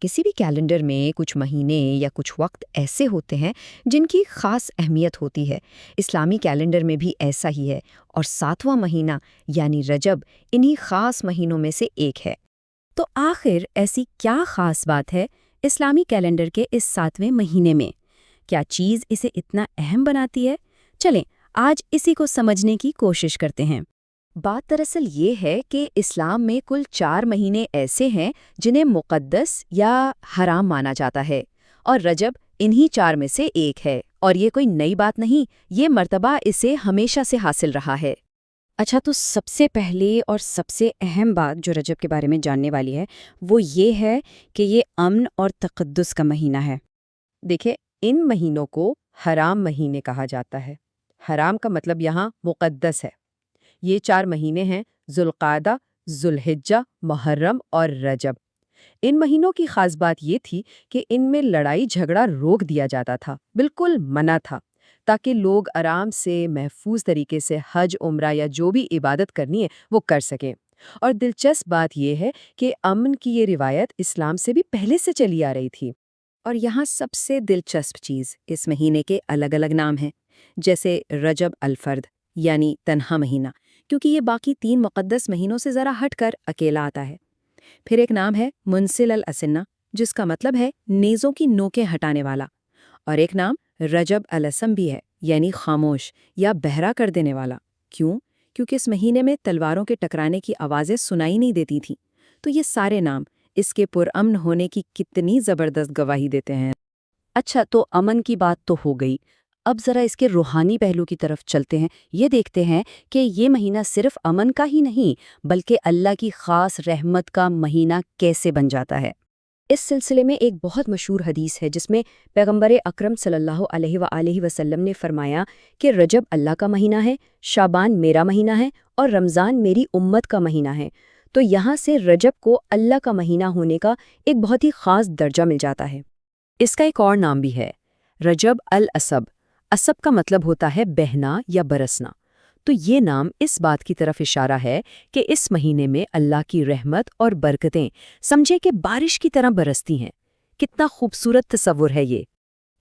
کسی بھی کیلنڈر میں کچھ مہینے یا کچھ وقت ایسے ہوتے ہیں جن کی خاص اہمیت ہوتی ہے۔ اسلامی کیلنڈر میں بھی ایسا ہی ہے، اور 7واں مہینہ یعنی رجب انہی خاص مہینوں میں سے ایک ہے۔ تو آخر ایسی کیا خاص بات ہے اسلامی کیلنڈر کے اس 7ویں مہینے میں؟ کیا چیز اسے اتنا اہم بناتی ہے؟ چلیں آج اسی کو سمجھنے کی کوشش کرتے ہیں۔ بات دراصل یہ ہے کہ اسلام میں کل 4 مہینے ایسے ہیں جنہیں مقدس یا حرام مانا جاتا ہے، اور رجب انہی 4 میں سے ایک ہے، اور یہ کوئی نئی بات نہیں، یہ مرتبہ اسے ہمیشہ سے حاصل رہا ہے۔ اچھا، تو سب سے پہلے اور سب سے اہم بات جو رجب کے بارے میں جاننے والی ہے وہ یہ ہے کہ یہ امن اور تقدس کا مہینہ ہے۔ دیکھیں، ان مہینوں کو حرام مہینے کہا جاتا ہے۔ حرام کا مطلب یہاں مقدس ہے۔ یہ 4 مہینے ہیں: ذوالقعدہ، ذوالحجہ، محرم اور رجب۔ ان مہینوں کی خاص بات یہ تھی کہ ان میں لڑائی جھگڑا روک دیا جاتا تھا، بالکل منع تھا، تاکہ لوگ آرام سے محفوظ طریقے سے حج، عمرہ یا جو بھی عبادت کرنی ہے وہ کر سکیں۔ اور دلچسپ بات یہ ہے کہ امن کی یہ روایت اسلام سے بھی پہلے سے چلی آ رہی تھی۔ اور یہاں سب سے دلچسپ چیز، اس مہینے کے الگ الگ نام ہیں، جیسے رجب الفرد یعنی تنہا مہینہ، کیونکہ یہ باقی 3 مقدس مہینوں سے ذرا ہٹ کر اکیلا آتا ہے۔ پھر ایک نام ہے منسل الاسنہ، جس کا مطلب ہے نیزوں کی نوکیں ہٹانے والا، اور ایک نام رجب الاسم بھی ہے، یعنی خاموش یا بہرا کر دینے والا۔ کیوں؟ کیونکہ اس مہینے میں تلواروں کے ٹکرانے کی آوازیں سنائی نہیں دیتی تھیں۔ تو یہ سارے نام اس کے پرامن ہونے کی کتنی زبردست گواہی دیتے ہیں۔ اچھا، تو امن کی بات تو ہو گئی، اب ذرا اس کے روحانی پہلو کی طرف چلتے ہیں۔ یہ دیکھتے ہیں کہ یہ مہینہ صرف امن کا ہی نہیں بلکہ اللہ کی خاص رحمت کا مہینہ کیسے بن جاتا ہے۔ اس سلسلے میں ایک بہت مشہور حدیث ہے جس میں پیغمبر اکرم صلی اللہ علیہ وآلہ وسلم نے فرمایا کہ رجب اللہ کا مہینہ ہے، شعبان میرا مہینہ ہے، اور رمضان میری امت کا مہینہ ہے۔ تو یہاں سے رجب کو اللہ کا مہینہ ہونے کا ایک بہت ہی خاص درجہ مل جاتا ہے۔ اس کا ایک اور نام بھی ہے، رجب الاسب۔ اسب کا مطلب ہوتا ہے بہنا یا برسنا۔ تو یہ نام اس بات کی طرف اشارہ ہے کہ اس مہینے میں اللہ کی رحمت اور برکتیں سمجھے کہ بارش کی طرح برستی ہیں۔ کتنا خوبصورت تصور ہے یہ۔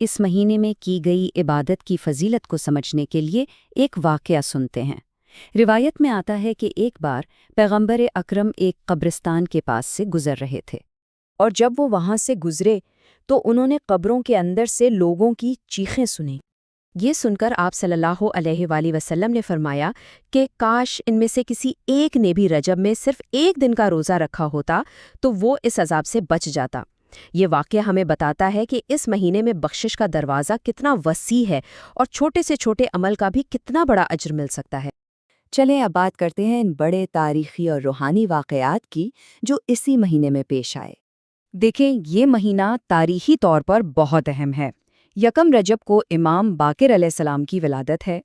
اس مہینے میں کی گئی عبادت کی فضیلت کو سمجھنے کے لیے ایک واقعہ سنتے ہیں۔ روایت میں آتا ہے کہ ایک بار پیغمبر اکرم ایک قبرستان کے پاس سے گزر رہے تھے، اور جب وہ وہاں سے گزرے تو انہوں نے قبروں کے اندر سے لوگوں کی چیخیں سنیں۔ یہ سن کر آپ صلی اللہ علیہ وآلہ وسلم نے فرمایا کہ کاش ان میں سے کسی ایک نے بھی رجب میں صرف ایک دن کا روزہ رکھا ہوتا تو وہ اس عذاب سے بچ جاتا۔ یہ واقعہ ہمیں بتاتا ہے کہ اس مہینے میں بخشش کا دروازہ کتنا وسیع ہے، اور چھوٹے سے چھوٹے عمل کا بھی کتنا بڑا اجر مل سکتا ہے۔ چلیں اب بات کرتے ہیں ان بڑے تاریخی اور روحانی واقعات کی جو اسی مہینے میں پیش آئے۔ دیکھیں، یہ مہینہ تاریخی طور پر بہت اہم ہے۔ یکم رجب کو امام باقر علیہ السلام کی ولادت ہے۔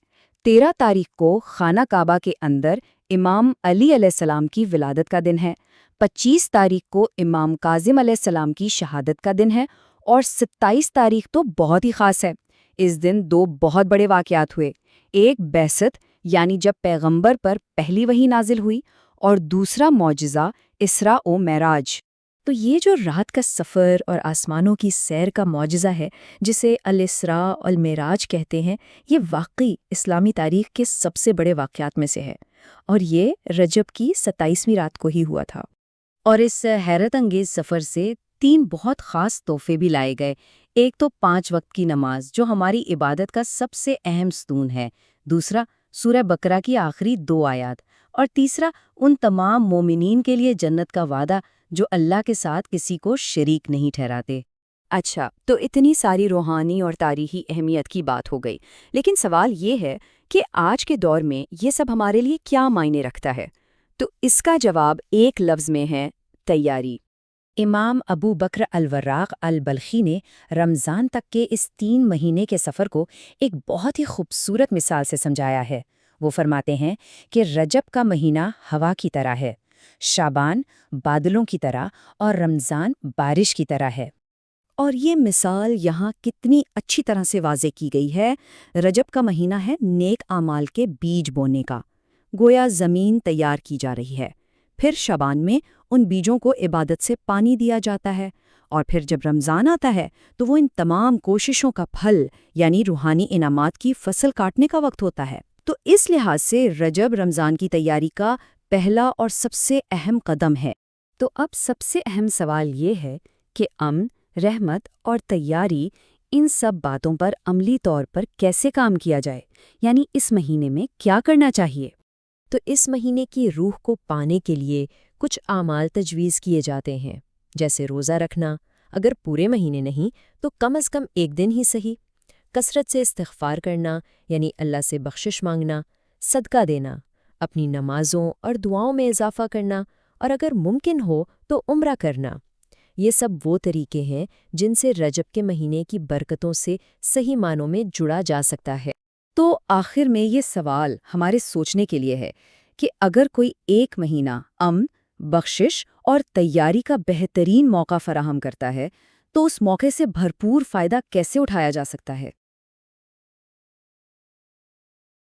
13 تاریخ کو خانہ کعبہ کے اندر امام علی علیہ السلام کی ولادت کا دن ہے۔ 25 تاریخ کو امام کاظم علیہ السلام کی شہادت کا دن ہے، اور 27 تاریخ تو بہت ہی خاص ہے۔ اس دن 2 بہت بڑے واقعات ہوئے، ایک بعثت یعنی جب پیغمبر پر پہلی وحی نازل ہوئی، اور دوسرا معجزہ اسراء و معراج۔ تو یہ جو رات کا سفر اور آسمانوں کی سیر کا معجزہ ہے جسے الاسراء والمعراج کہتے ہیں، یہ واقعی اسلامی تاریخ کے سب سے بڑے واقعات میں سے ہے، اور یہ رجب کی 27ویں رات کو ہی ہوا تھا۔ اور اس حیرت انگیز سفر سے 3 بہت خاص تحفے بھی لائے گئے۔ ایک تو 5 وقت کی نماز جو ہماری عبادت کا سب سے اہم ستون ہے، دوسرا سورہ بقرہ کی آخری 2 آیات، اور تیسرا ان تمام مومنین کے لیے جنت کا وعدہ جو اللہ کے ساتھ کسی کو شریک نہیں ٹھہراتے۔ اچھا، تو اتنی ساری روحانی اور تاریخی اہمیت کی بات ہو گئی، لیکن سوال یہ ہے کہ آج کے دور میں یہ سب ہمارے لیے کیا معنی رکھتا ہے؟ تو اس کا جواب ایک لفظ میں ہے: تیاری۔ امام ابو بکر الوراق البلخی نے رمضان تک کے اس 3 مہینے کے سفر کو ایک بہت ہی خوبصورت مثال سے سمجھایا ہے۔ وہ فرماتے ہیں کہ رجب کا مہینہ ہوا کی طرح ہے، شعبان بادلوں کی طرح، اور رمضان بارش کی طرح ہے۔ اور یہ مثال یہاں کتنی اچھی طرح سے واضح کی گئی ہے۔ رجب کا مہینہ ہے نیک اعمال کے بیج بونے کا، گویا زمین تیار کی جا رہی ہے۔ پھر شعبان میں ان بیجوں کو عبادت سے پانی دیا جاتا ہے، اور پھر جب رمضان آتا ہے تو وہ ان تمام کوششوں کا پھل یعنی روحانی انعامات کی فصل کاٹنے کا وقت ہوتا ہے۔ تو اس لحاظ سے رجب رمضان کی تیاری کا پہلا اور سب سے اہم قدم ہے۔ تو اب سب سے اہم سوال یہ ہے کہ امن، رحمت اور تیاری، ان سب باتوں پر عملی طور پر کیسے کام کیا جائے، یعنی اس مہینے میں کیا کرنا چاہیے؟ تو اس مہینے کی روح کو پانے کے لیے کچھ اعمال تجویز کیے جاتے ہیں، جیسے روزہ رکھنا، اگر پورے مہینے نہیں تو کم از کم ایک دن ہی صحیح، کثرت سے استغفار کرنا یعنی اللہ سے بخشش مانگنا، صدقہ دینا، اپنی نمازوں اور دعاؤں میں اضافہ کرنا، اور اگر ممکن ہو تو عمرہ کرنا۔ یہ سب وہ طریقے ہیں جن سے رجب کے مہینے کی برکتوں سے صحیح معنوں میں جڑا جا سکتا ہے۔ تو آخر میں یہ سوال ہمارے سوچنے کے لیے ہے کہ اگر کوئی ایک مہینہ امن، بخشش اور تیاری کا بہترین موقع فراہم کرتا ہے تو اس موقع سے بھرپور فائدہ کیسے اٹھایا جا سکتا ہے؟